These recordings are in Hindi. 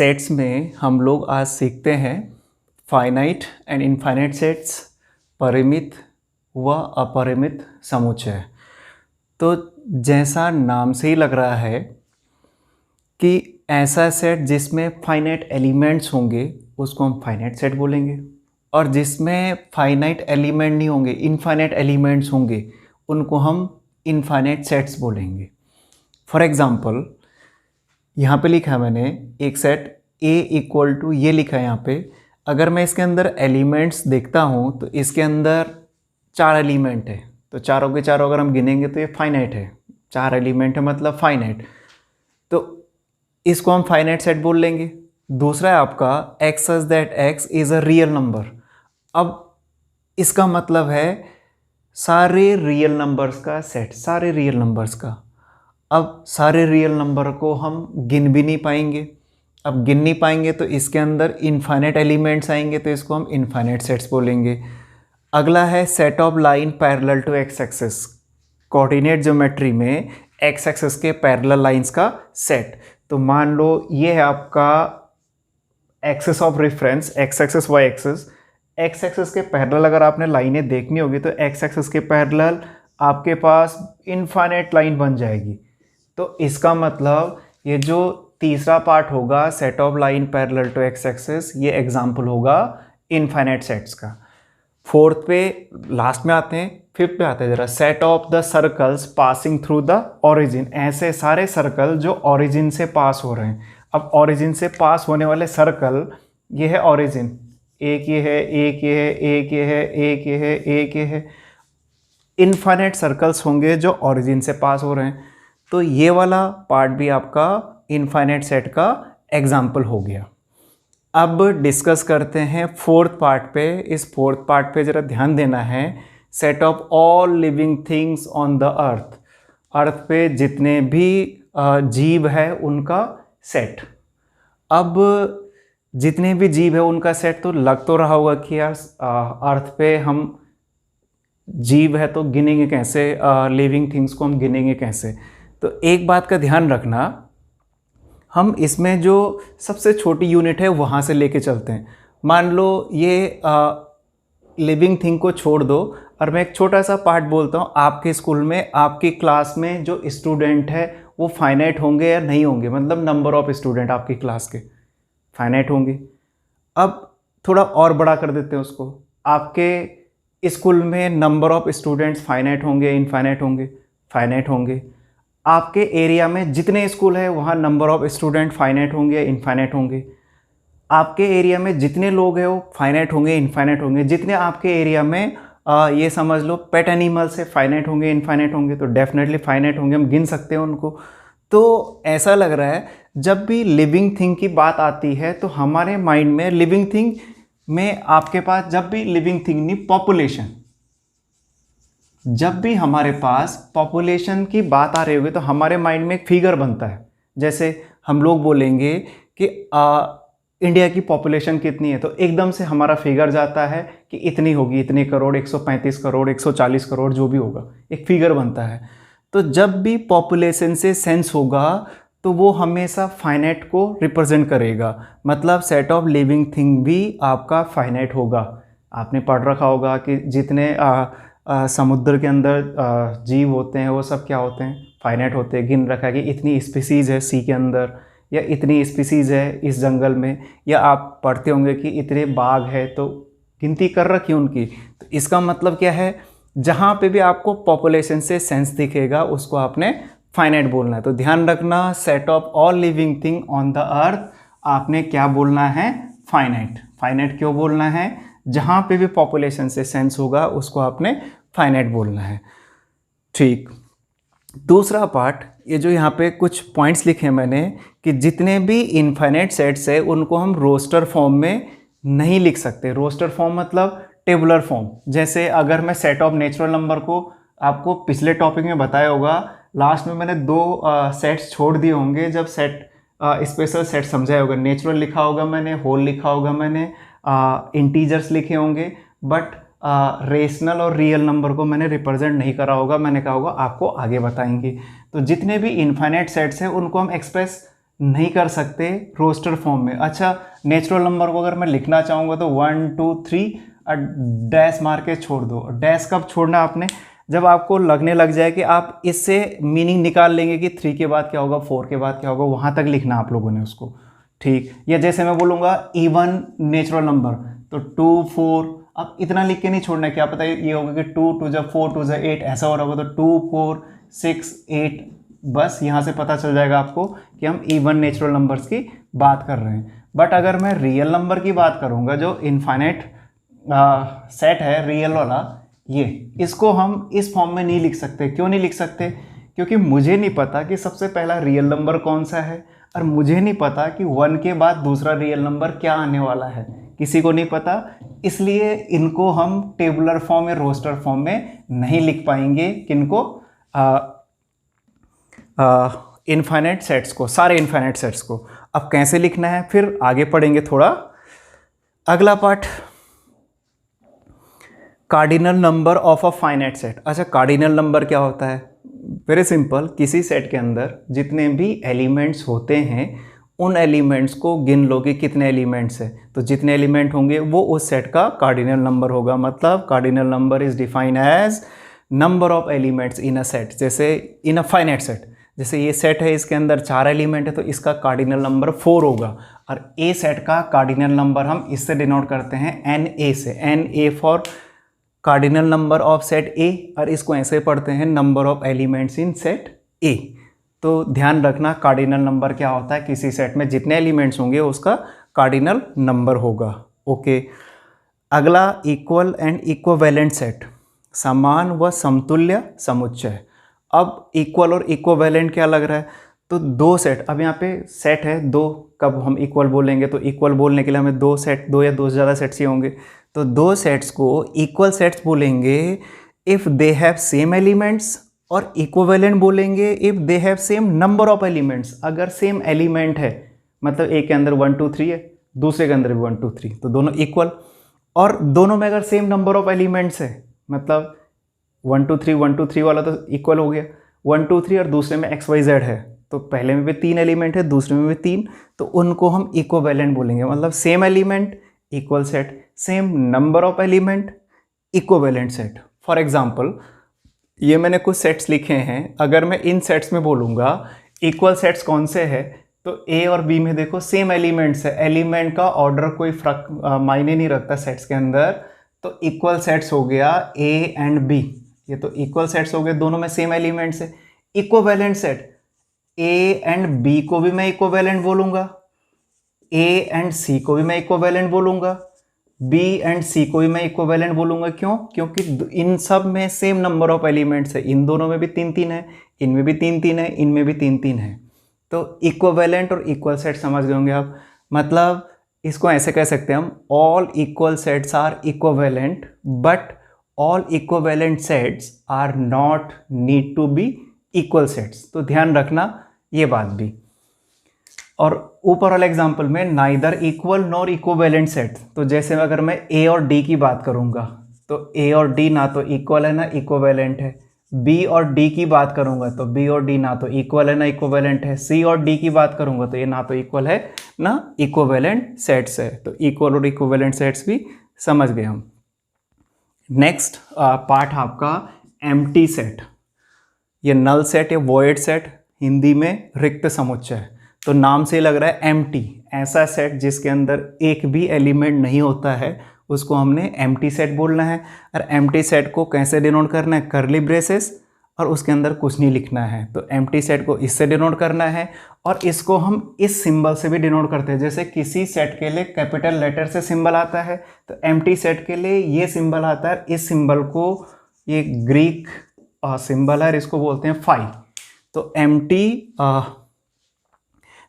सेट्स में हम लोग आज सीखते हैं फाइनाइट एंड इनफाइनाइट सेट्स, परिमित व अपरिमित समुच्चय। तो जैसा नाम से ही लग रहा है कि ऐसा सेट जिसमें फाइनाइट एलिमेंट्स होंगे उसको हम फाइनाइट सेट बोलेंगे, और जिसमें फाइनाइट एलिमेंट नहीं होंगे, इनफाइनाइट एलिमेंट्स होंगे, उनको हम इनफाइनाइट सेट्स बोलेंगे। फॉर एग्ज़ाम्पल यहाँ पे लिखा है मैंने एक सेट A इक्वल टू, ये लिखा है यहाँ पे। अगर मैं इसके अंदर एलिमेंट्स देखता हूँ तो इसके अंदर 4 एलिमेंट है, तो चारों के चारों अगर हम गिनेंगे तो ये फाइनाइट है। 4 एलिमेंट है मतलब फाइनाइट, तो इसको हम फाइनाइट सेट बोल लेंगे। दूसरा है आपका x such that x is a real number. अब इसका मतलब है सारे रियल नंबर्स का सेट, सारे रियल नंबर्स का। अब सारे रियल नंबर को हम गिन भी नहीं पाएंगे, अब गिन नहीं पाएंगे तो इसके अंदर इनफाइनाइट एलिमेंट्स आएंगे, तो इसको हम इनफाइनाइट सेट्स बोलेंगे। अगला है set of line parallel to X axis. Coordinate geometry में एक्स एक्सिस के पैरेलल लाइंस का सेट। तो मान लो ये है आपका axis of reference, X axis Y axis. X axis के पैरेलल अगर आपने लाइनें देखनी होगी तो एक्स एक्सिस के पैरेलल आपके पास इनफाइनाइट लाइन बन जाएगी। तो इसका मतलब ये जो तीसरा पार्ट होगा set of line parallel to X axis, ये एग्जाम्पल होगा इनफाइनाइट सेट्स का। फोर्थ पे लास्ट में आते हैं, फिफ्थ पे आते हैं जरा। Set of the circles passing through the origin. ऐसे सारे सर्कल जो ओरिजिन से पास हो रहे हैं। अब ओरिजिन से पास होने वाले सर्कल, ये है ओरिजिन, एक ये है, एक ये है, एक ये है, एक ये है, एक ये है। इनफाइनाइट सर्कल्स होंगे जो ओरिजिन से पास हो रहे हैं, तो ये वाला पार्ट भी आपका इनफाइनाइट सेट का एग्जाम्पल हो गया। अब डिस्कस करते हैं फोर्थ पार्ट पे। इस फोर्थ पार्ट पे ज़रा ध्यान देना है। Set of all living things on the earth. Earth पे जितने भी जीव है उनका सेट। अब जितने भी जीव है उनका सेट, तो लग तो रहा होगा कि यार अर्थ पे हम जीव है तो गिनेंगे कैसे, लिविंग थिंग्स को हम गिनेंगे कैसे। तो एक बात का ध्यान रखना, हम इसमें जो सबसे छोटी यूनिट है वहाँ से लेके चलते हैं। मान लो ये लिविंग थिंग को छोड़ दो और मैं एक छोटा सा पार्ट बोलता हूँ। आपके स्कूल में, आपकी क्लास में जो स्टूडेंट है वो फाइनाइट होंगे या नहीं होंगे, मतलब नंबर ऑफ स्टूडेंट आपकी क्लास के फाइनाइट होंगे। अब थोड़ा और बड़ा कर देते हैं उसको। आपके स्कूल में नंबर ऑफ स्टूडेंट्स फाइनाइट होंगे, इनफाइनाइट होंगे? फाइनाइट होंगे। आपके एरिया में जितने स्कूल है वहाँ नंबर ऑफ स्टूडेंट फाइनाइट होंगे या इनफाइनाइट होंगे? आपके एरिया में जितने लोग हैं वो फाइनाइट होंगे, इनफाइनाइट होंगे? जितने आपके एरिया में ये समझ लो पेट एनिमल्स है, फाइनाइट होंगे, इनफाइनाइट होंगे? तो डेफिनेटली फाइनाइट होंगे, हम गिन सकते हैं उनको। तो ऐसा लग रहा है जब भी लिविंग थिंग की बात आती है तो हमारे माइंड में लिविंग थिंग में आपके पास, जब भी लिविंग थिंग नहीं, पॉपुलेशन, जब भी हमारे पास पॉपुलेशन की बात आ रही होगी तो हमारे माइंड में एक फिगर बनता है। जैसे हम लोग बोलेंगे कि इंडिया की पॉपुलेशन कितनी है, तो एकदम से हमारा फिगर जाता है कि इतनी होगी, इतने करोड़, 135 करोड़, 140 करोड़, जो भी होगा, एक फिगर बनता है। तो जब भी पॉपुलेशन से सेंस होगा तो वो हमेशा फाइनाइट को रिप्रेजेंट करेगा, मतलब सेट ऑफ लिविंग थिंग भी आपका फाइनाइट होगा। आपने पढ़ रखा होगा कि जितने समुद्र के अंदर जीव होते हैं वो सब क्या होते हैं? फाइनाइट होते हैं। गिन रखा है कि इतनी स्पीसीज़ है सी के अंदर, या इतनी स्पीसीज़ है इस जंगल में, या आप पढ़ते होंगे कि इतने बाघ है, तो गिनती कर रखी उनकी। तो इसका मतलब क्या है? जहाँ पे भी आपको पॉपुलेशन से सेंस दिखेगा उसको आपने फाइनाइट बोलना है। तो ध्यान रखना, set of all living thing on the अर्थ आपने क्या बोलना है? फाइनाइट। फाइनाइट क्यों बोलना है? जहाँ पे भी पॉपुलेशन से सेंस होगा उसको आपने फाइनाइट बोलना है। ठीक। दूसरा पार्ट, ये जो यहाँ पे कुछ पॉइंट्स लिखे हैं मैंने कि जितने भी इनफाइनाइट सेट्स है उनको हम रोस्टर फॉर्म में नहीं लिख सकते। रोस्टर फॉर्म मतलब टेबुलर फॉर्म। जैसे अगर मैं सेट ऑफ नेचुरल नंबर को, आपको पिछले टॉपिक में बताया होगा, लास्ट में मैंने 2 सेट्स छोड़ दिए होंगे जब सेट स्पेशल सेट समझाया होगा। नेचुरल लिखा होगा मैंने, होल लिखा होगा मैंने, इंटीजर्स लिखे होंगे, बट रेशनल और रियल नंबर को मैंने रिप्रेजेंट नहीं करा होगा। मैंने कहा होगा आपको आगे बताएंगे। तो जितने भी इनफाइनाइट सेट्स हैं उनको हम एक्सप्रेस नहीं कर सकते रोस्टर फॉर्म में। अच्छा, नेचुरल नंबर को अगर मैं लिखना चाहूँगा तो 1 2 3 डैश मार के छोड़ दो। डैश कब छोड़ना आपने, जब आपको लगने लग जाए कि आप इससे मीनिंग निकाल लेंगे कि 3 के बाद क्या होगा, 4 के बाद क्या होगा, वहाँ तक लिखना आप लोगों ने उसको, ठीक। या जैसे मैं बोलूँगा इवन नेचुरल नंबर तो 2 4, अब इतना लिख के नहीं छोड़ना है, क्या पता ये होगा कि 2 2 जा 4 2 जा 8 ऐसा हो रहा होगा, तो 2 4 6 8, बस यहाँ से पता चल जाएगा आपको कि हम इवन नेचुरल नंबर्स की बात कर रहे हैं। बट अगर मैं रियल नंबर की बात करूँगा, जो इनफाइनाइट सेट है रियल वाला, ये इसको हम इस फॉर्म में नहीं लिख सकते। क्यों नहीं लिख सकते? क्योंकि मुझे नहीं पता कि सबसे पहला रियल नंबर कौन सा है, और मुझे नहीं पता कि 1 के बाद दूसरा रियल नंबर क्या आने वाला है, किसी को नहीं पता। इसलिए इनको हम टेबुलर फॉर्म या रोस्टर फॉर्म में नहीं लिख पाएंगे। किनको? इनफाइनाइट सेट्स को, सारे इनफाइनाइट सेट्स को। अब कैसे लिखना है फिर आगे पढ़ेंगे थोड़ा। अगला part, cardinal number of a finite set. अच्छा, कार्डिनल नंबर क्या होता है? वेरी सिंपल, किसी सेट के अंदर जितने भी एलिमेंट्स होते हैं उन एलिमेंट्स को गिन लो कि कितने एलिमेंट्स हैं, तो जितने एलिमेंट होंगे वो उस सेट का कार्डिनल नंबर होगा। मतलब cardinal number is defined as number of elements in a set. जैसे इन अ फाइनाइट सेट, जैसे ये सेट है, इसके अंदर 4 एलिमेंट है, तो इसका कार्डिनल नंबर 4 होगा। और ए सेट का कार्डिनल नंबर हम इससे डिनोट करते हैं NA से, NA for cardinal number of set A, और इसको ऐसे पढ़ते हैं number of elements in set A। तो ध्यान रखना कार्डिनल नंबर क्या होता है, किसी सेट में जितने एलिमेंट्स होंगे उसका कार्डिनल नंबर होगा। ओके, अगला इक्वल एंड इक्विवेलेंट सेट, समान व समतुल्य समुच्चय। अब इक्वल और इक्विवेलेंट क्या लग रहा है? तो दो सेट, अब यहाँ पे सेट है दो, कब हम इक्वल बोलेंगे तो इक्वल बोलने के लिए हमें दो सेट, दो या दो से ज़्यादा सेट्स ही होंगे, तो दो सेट्स को इक्वल सेट्स बोलेंगे if they have same elements, और इक्विवेलेंट बोलेंगे if they have same number of elements. अगर सेम एलिमेंट है, मतलब एक के अंदर 1 2 3 है, दूसरे के अंदर भी 1 2 3, तो दोनों इक्वल। और दोनों में अगर सेम नंबर ऑफ एलिमेंट्स है, मतलब 1 2 3 1 2 3 वाला तो इक्वल हो गया, 1 2 3 और दूसरे में XYZ है, तो पहले में भी 3 एलिमेंट है, दूसरे में भी 3, तो उनको हम इक्विवेलेंट बोलेंगे। मतलब same element equal set, same number of element equivalent set. For example, ये मैंने कुछ सेट्स लिखे हैं, अगर मैं इन सेट्स में बोलूँगा इक्वल सेट्स कौन से हैं, तो A और B में देखो सेम एलिमेंट्स है, एलिमेंट का ऑर्डर कोई फर्क मायने नहीं रखता सेट्स के अंदर, तो इक्वल सेट्स हो गया A एंड B, ये तो इक्वल सेट्स हो गए, दोनों में सेम एलिमेंट्स है। Equivalent set, A and B को भी मैं इक्विवेलेंट बोलूँगा, A एंड C को भी मैं इक्विवेलेंट बोलूँगा, B एंड C को भी मैं इक्विवेलेंट बोलूँगा। क्यों? क्योंकि इन सब में सेम नंबर ऑफ एलिमेंट्स है, इन दोनों में भी 3 3 है, इनमें भी 3 3 है, इनमें भी 3 3 है। तो इक्विवेलेंट और इक्वल सेट समझ गए होंगे आप। मतलब इसको ऐसे कह सकते हैं हम, all equal sets are equivalent but all equivalent sets are not need to be equal sets. तो ध्यान रखना ये बात भी। और ऊपर वाले एग्जाम्पल में neither equal nor equivalent set, तो जैसे अगर मैं A और D की बात करूँगा तो A और D ना तो इक्वल है ना इक्विवेलेंट है। B और D की बात करूँगा तो B और D ना तो इक्वल है ना इक्विवेलेंट है। C और D की बात करूँगा तो ये ना तो इक्वल है ना इक्विवेलेंट सेट्स है। तो इक्वल और इक्विवेलेंट सेट्स भी समझ गए हम। नेक्स्ट पार्ट आपका एम्प्टी सेट, ये नल सेट या वॉइड सेट, हिंदी में रिक्त समुच्चय। तो नाम से लग रहा है एम्प्टी, ऐसा सेट जिसके अंदर एक भी एलिमेंट नहीं होता है उसको हमने एम्प्टी सेट बोलना है। और एम्प्टी सेट को कैसे डिनोट करना है? कर्ली ब्रेसेस, और उसके अंदर कुछ नहीं लिखना है। तो एम्प्टी सेट को इससे डिनोट करना है, और इसको हम इस सिंबल से भी डिनोट करते हैं। जैसे किसी सेट के लिए कैपिटल लेटर से सिंबल आता है, तो एम्प्टी सेट के लिए ये सिंबल आता है। इस सिंबल को, ये ग्रीक सिंबल है, इसको बोलते हैं फाई। तो एम्प्टी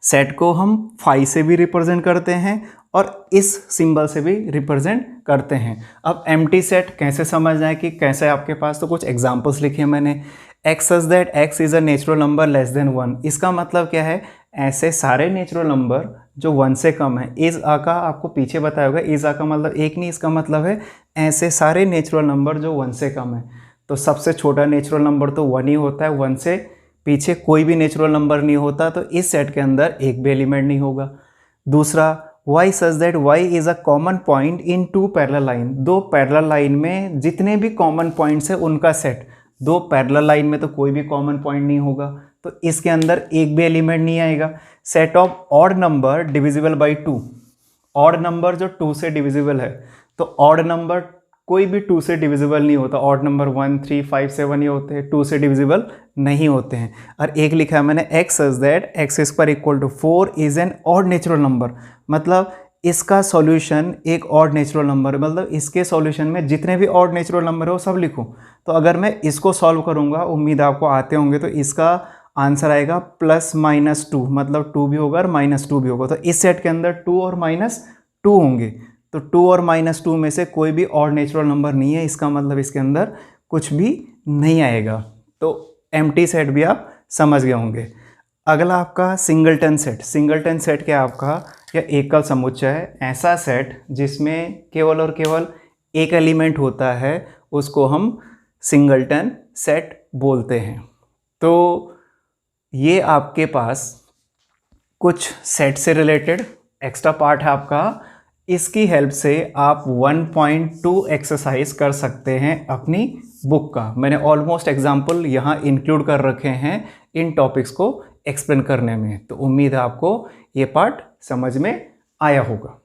सेट को हम फाई से भी रिप्रेजेंट करते हैं और इस सिंबल से भी रिप्रेजेंट करते हैं। अब एम्प्टी सेट कैसे समझना है कि कैसे, आपके पास तो कुछ एग्जांपल्स लिखे हैं मैंने। X such that x is a natural number less than 1, इसका मतलब क्या है? ऐसे सारे नेचुरल नंबर जो 1 से कम है। इज आ का आपको पीछे बताया होगा, इज आ का मतलब एक नहीं, इसका मतलब है ऐसे सारे नेचुरल नंबर जो 1 से कम है। तो सबसे छोटा नेचुरल नंबर तो 1 ही होता है, 1 से पीछे कोई भी नेचुरल नंबर नहीं होता, तो इस सेट के अंदर एक भी एलिमेंट नहीं होगा। दूसरा, y such that y is a common point in two parallel line, दो पैरेलल लाइन में जितने भी कॉमन पॉइंट्स है उनका सेट। दो पैरेलल लाइन में तो कोई भी कॉमन पॉइंट नहीं होगा, तो इसके अंदर एक भी एलिमेंट नहीं आएगा। Set of odd number divisible by 2, odd number जो 2 से डिविजिबल है, तो ऑड नंबर कोई भी 2 से डिविजिबल नहीं होता। ऑड नंबर 1, 3, 5, 7 ये होते हैं, 2 से डिविजिबल नहीं होते हैं। और एक लिखा है मैंने x such that x square equal to 4 is an odd natural number, मतलब इसका सॉल्यूशन एक ऑड नेचुरल नंबर है, मतलब इसके सॉल्यूशन में जितने भी ऑड नेचुरल नंबर है वो सब लिखूं। तो अगर मैं इसको सॉल्व करूंगा, उम्मीद आपको आते होंगे, तो इसका आंसर आएगा +-2, मतलब 2 भी होगा और -2 भी होगा। तो इस सेट के अंदर 2 और -2 होंगे, तो 2 और -2 में से कोई भी ऑड नेचुरल नंबर नहीं है, इसका मतलब इसके अंदर कुछ भी नहीं आएगा। तो एम्प्टी सेट भी आप समझ गए होंगे। अगला आपका सिंगलटन सेट। सिंगलटन सेट क्या आपका या एकल समुच्चय है, ऐसा सेट जिसमें केवल और केवल एक एलिमेंट होता है, उसको हम सिंगलटन सेट बोलते हैं। तो ये आपके पास कुछ सेट से रिलेटेड एक्स्ट्रा पार्ट है आपका, इसकी हेल्प से आप 1.2 एक्सरसाइज कर सकते हैं अपनी बुक का। मैंने ऑलमोस्ट एग्जाम्पल यहाँ इंक्लूड कर रखे हैं इन टॉपिक्स को एक्सप्लेन करने में, तो उम्मीद है आपको ये पार्ट समझ में आया होगा।